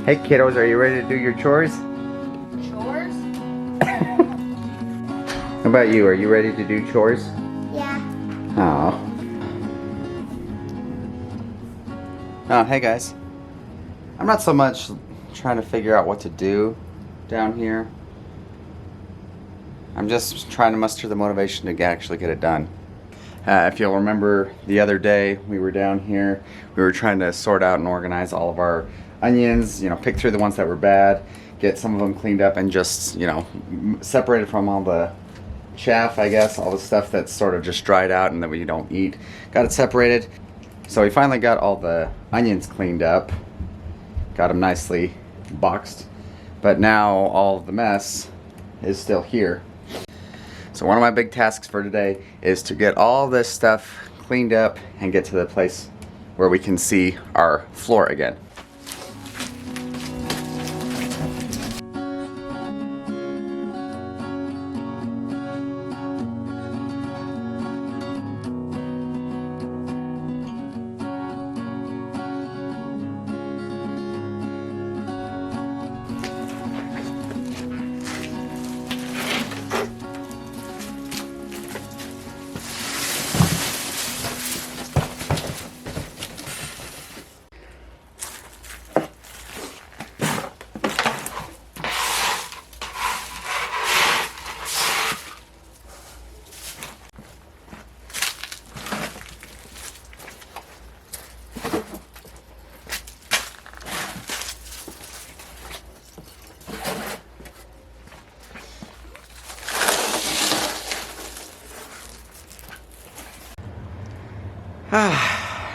Hey kiddos, are you ready to do your chores? Chores? How about you? Are you ready to do chores? Yeah. Oh, hey guys. I'm not so much trying to figure out what to do down here. I'm just trying to muster the motivation to actually get it done. If you'll remember the other day we were down here, we were trying to sort out and organize all of our onions, you know, pick through the ones that were bad, get some of them cleaned up and just, you know, separated from all the chaff, I guess, all the stuff that's sort of just dried out and that we don't eat. Got it separated. So we finally got all the onions cleaned up, got them nicely boxed, but now all of the mess is still here. So one of my big tasks for today is to get all this stuff cleaned up and get to the place where we can see our floor again.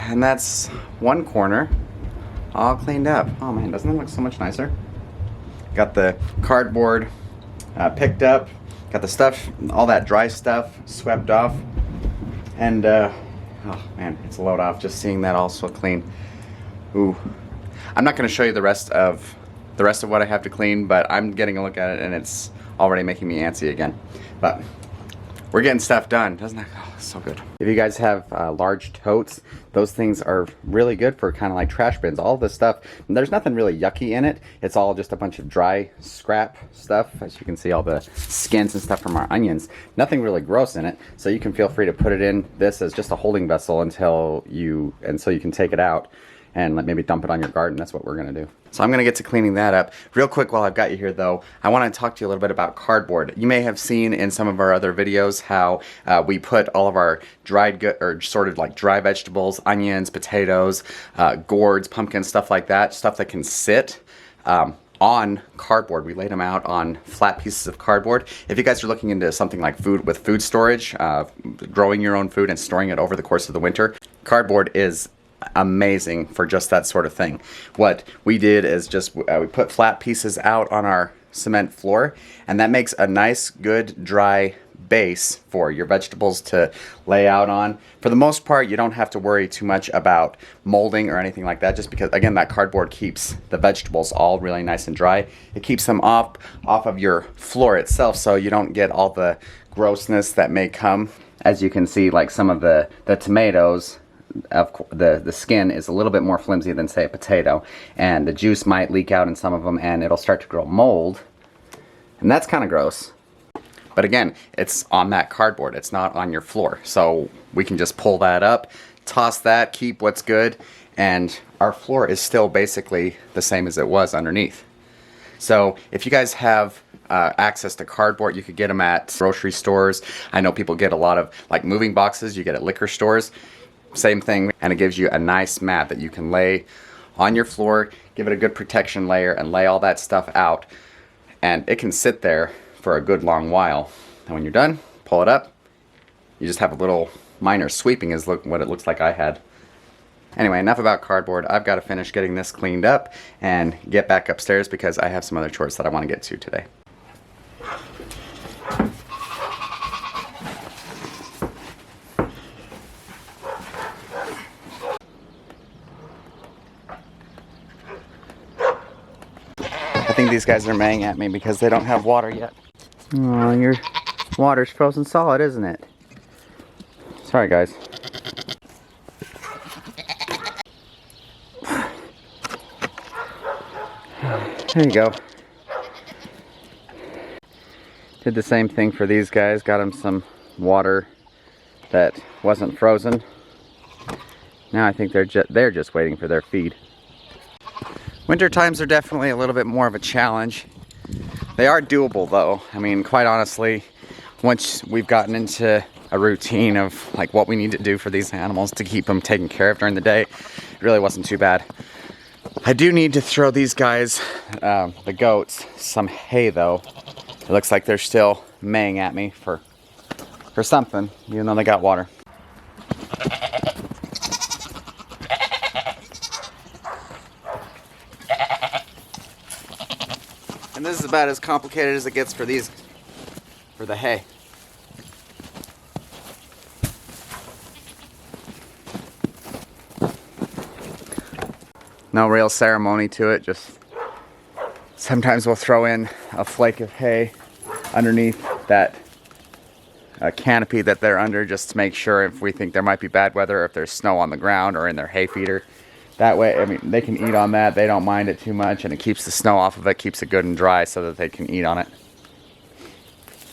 And that's one corner all cleaned up. Oh man, doesn't it look so much nicer? Got the cardboard picked up, got the stuff, all that dry stuff swept off, and oh man, it's a load off just seeing that all so clean. Ooh, I'm not going to show you the rest of what I have to clean, but I'm getting a look at it and it's already making me antsy again. But we're getting stuff done, doesn't it? Oh, so good. If you guys have large totes, those things are really good for kind of like trash bins. All this stuff, there's nothing really yucky in it. It's all just a bunch of dry scrap stuff. As you can see, all the skins and stuff from our onions. Nothing really gross in it, so you can feel free to put it in this as just a holding vessel so you can take it out and maybe dump it on your garden. That's what we're gonna do. So I'm gonna get to cleaning that up. Real quick while I've got you here though, I wanna talk to you a little bit about cardboard. You may have seen in some of our other videos how we put all of our dried or sort of like dry vegetables, onions, potatoes, gourds, pumpkins, stuff like that, stuff that can sit on cardboard. We laid them out on flat pieces of cardboard. If you guys are looking into something like food storage, growing your own food and storing it over the course of the winter, cardboard is amazing for just that sort of thing. What we did is just we put flat pieces out on our cement floor, and that makes a nice, good, dry base for your vegetables to lay out on. For the most part, you don't have to worry too much about molding or anything like that, just because, again, that cardboard keeps the vegetables all really nice and dry. It keeps them off of your floor itself, so you don't get all the grossness that may come. As you can see, like some of the tomatoes, the skin is a little bit more flimsy than, say, a potato, and the juice might leak out in some of them and it'll start to grow mold, and that's kind of gross. But again, it's on that cardboard, it's not on your floor, so we can just pull that up, toss that, keep what's good, and our floor is still basically the same as it was underneath. So if you guys have access to cardboard, you could get them at grocery stores. I know people get a lot of like moving boxes you get at liquor stores. Same thing, and it gives you a nice mat that you can lay on your floor, give it a good protection layer, and lay all that stuff out, and it can sit there for a good long while. And when you're done, pull it up. You just have a little minor sweeping is what it looks like I had. Anyway, enough about cardboard. I've got to finish getting this cleaned up and get back upstairs because I have some other chores that I want to get to today. I think these guys are mad at me because they don't have water yet. Oh, your water's frozen solid, isn't it? Sorry, guys. There you go. Did the same thing for these guys. Got them some water that wasn't frozen. Now I think they're just waiting for their feed. Winter times are definitely a little bit more of a challenge. They are doable though. I mean, quite honestly, once we've gotten into a routine of like what we need to do for these animals to keep them taken care of during the day, it really wasn't too bad. I do need to throw these guys, the goats, some hay though. It looks like they're still maying at me for something, even though they got water. And this is about as complicated as it gets for the hay. No real ceremony to it, just sometimes we'll throw in a flake of hay underneath that canopy that they're under, just to make sure if we think there might be bad weather, or if there's snow on the ground or in their hay feeder. That way, I mean, they can eat on that. They don't mind it too much, and it keeps the snow off of it, keeps it good and dry so that they can eat on it.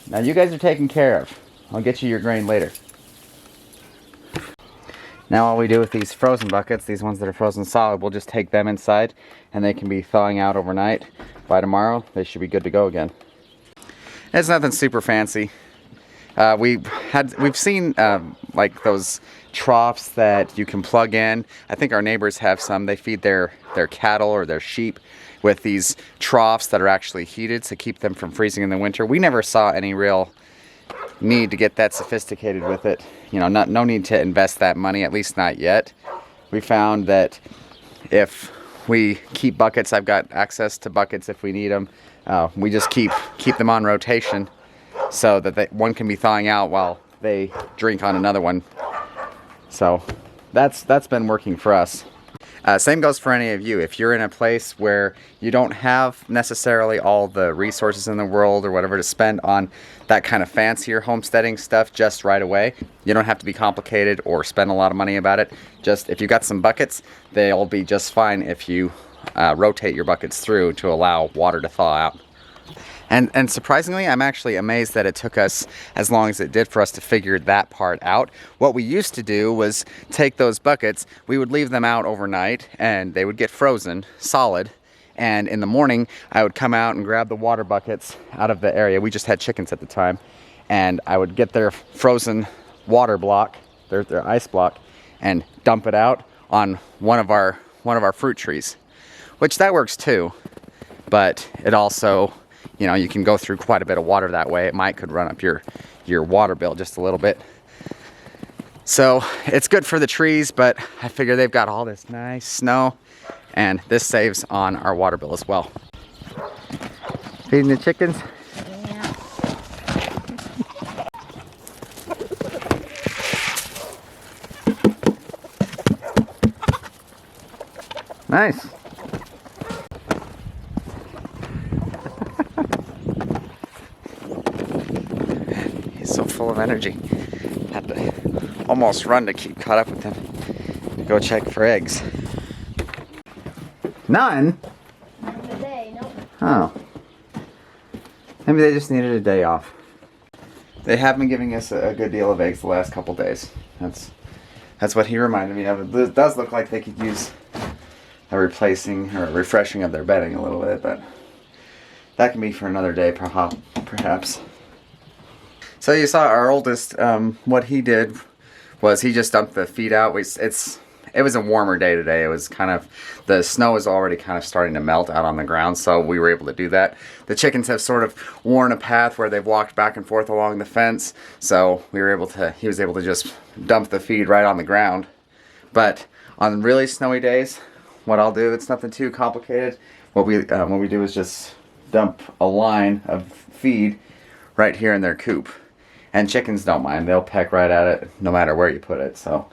Now you guys are taken care of. I'll get you your grain later. Now all we do with these frozen buckets, these ones that are frozen solid, we'll just take them inside and they can be thawing out overnight. By tomorrow, they should be good to go again. It's nothing super fancy. We've seen like those troughs that you can plug in. I think our neighbors have some. They feed their cattle or their sheep with these troughs that are actually heated to keep them from freezing in the winter. We never saw any real need to get that sophisticated with it. You know, no need to invest that money, at least not yet. We found that if we keep buckets, I've got access to buckets if we need them. We just keep them on rotation so that one can be thawing out while they drink on another one. So that's been working for us. Same goes for any of you. If you're in a place where you don't have necessarily all the resources in the world or whatever to spend on that kind of fancier homesteading stuff just right away, you don't have to be complicated or spend a lot of money about it. Just if you got some buckets, they'll be just fine if you rotate your buckets through to allow water to thaw out. And surprisingly, I'm actually amazed that it took us as long as it did for us to figure that part out. What we used to do was take those buckets, we would leave them out overnight, and they would get frozen solid. And in the morning, I would come out and grab the water buckets out of the area. We just had chickens at the time. And I would get their frozen water block, their ice block, and dump it out on one of our fruit trees. Which that works too, but it also, you know, you can go through quite a bit of water that way. It could run up your water bill just a little bit. So it's good for the trees, but I figure they've got all this nice snow, and this saves on our water bill as well. Feeding the chickens? Yeah. Nice. So full of energy. Had to almost run to keep caught up with him to go check for eggs. None? Not today, nope. Oh. Maybe they just needed a day off. They have been giving us a good deal of eggs the last couple days. That's what he reminded me of. It does look like they could use a replacing or a refreshing of their bedding a little bit, but that can be for another day perhaps. So you saw our oldest, what he did was he just dumped the feed out. It was a warmer day today. It was kind of, the snow was already kind of starting to melt out on the ground, so we were able to do that. The chickens have sort of worn a path where they've walked back and forth along the fence, so he was able to just dump the feed right on the ground. But on really snowy days, what I'll do, it's nothing too complicated. What we do is just dump a line of feed right here in their coop. And chickens don't mind. They'll peck right at it no matter where you put it. So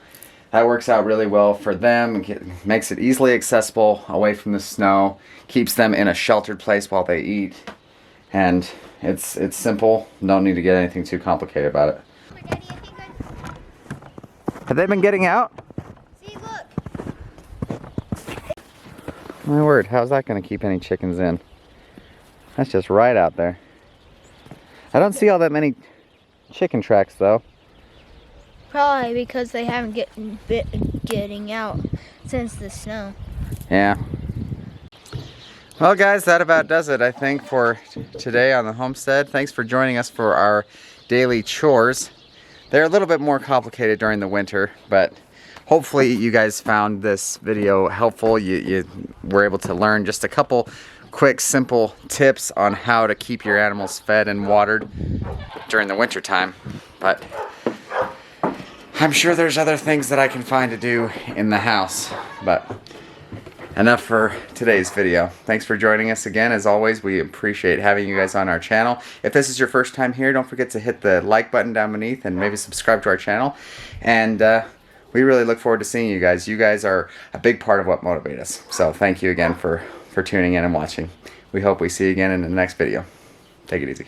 that works out really well for them. It makes it easily accessible away from the snow. Keeps them in a sheltered place while they eat. And it's simple. No need to get anything too complicated about it. Have they been getting out? See, look. My word, how's that going to keep any chickens in? That's just right out there. I don't see all that many chicken tracks though. Probably because they haven't getting out since the snow. Yeah. Well guys, that about does it I think for today on the homestead. Thanks for joining us for our daily chores. They're a little bit more complicated during the winter, but hopefully you guys found this video helpful. You were able to learn just a couple quick, simple tips on how to keep your animals fed and watered during the winter time. But I'm sure there's other things that I can find to do in the house. But enough for today's video. Thanks for joining us again. As always, we appreciate having you guys on our channel. If this is your first time here, don't forget to hit the like button down beneath and maybe subscribe to our channel. And we really look forward to seeing you guys. You guys are a big part of what motivates us. So thank you again for tuning in and watching. We hope we see you again in the next video. Take it easy.